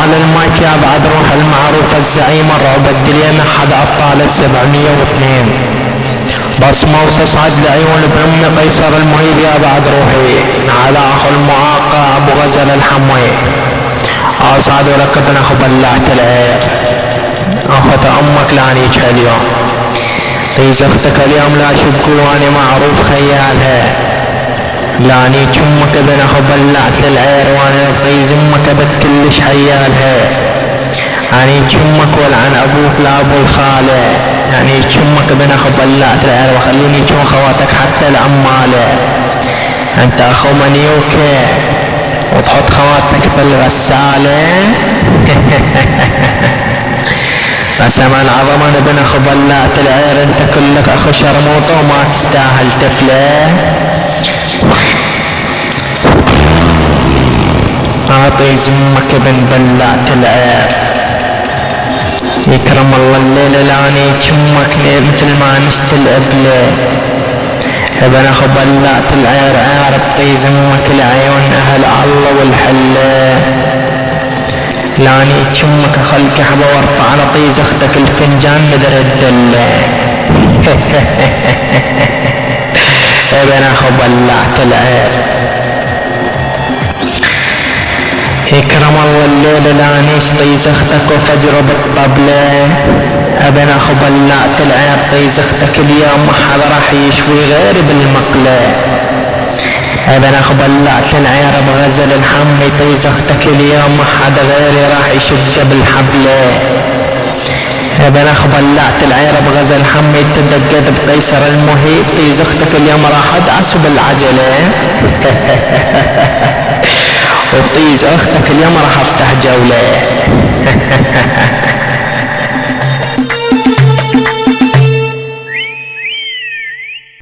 على المايك يا بعد روح المعروف الزعيم الرعب الدليل احد ابطال 702 بصمة وتصعد لعيون ابن قيصر المهيب يا بعد روحي على اخو المعاقة ابو غزل الحموي اصعد لك ابن اخو بلعت العير اخت امك لعنيك اليوم طيز اختك اليوم لا شبكواني معروف خيالها لاني امك ابن اخو بلعت العير وانا طيز امك ابد كلش حيالها يعني امك ولعن ابوك لا ابو الخاله يعني امك ابن اخو بلعت العير وخليني اشوف خواتك حتى العماله انت اخو منيوكه وتحط خواتك بالغساله قسما عظما ابن اخو بلعت العير انت كلك اخو شرموطه وما تستاهل تفله اعطي زمك ابن بلعت العير يكرم الله الليله لاني امك مثل ما نست الابله ابن اخو بلعت العير عارب طي زمك العيون اهل الله والحله لاني امك خلك حبه وارفع على طيز اختك الفنجان مدر الدله ابن اخو بلعت العير يكرم الله الليله لاني طيز اختك وفجر بالطبله ابن اخو بلعت العير طيز اختك اليوم ما حدا راح يشوي غيري بالمقله ابن اخو بلعت العير بغزل الحمي طيز اختك اليوم ما حدا غيري راح يشق بالحبله ابن اخو بلعت العير بغزل الحمي تدقد بقيصر المهيب طيز اختك اليوم راح ادعس بالعجله وطيز اختك اليوم راح افتح جوله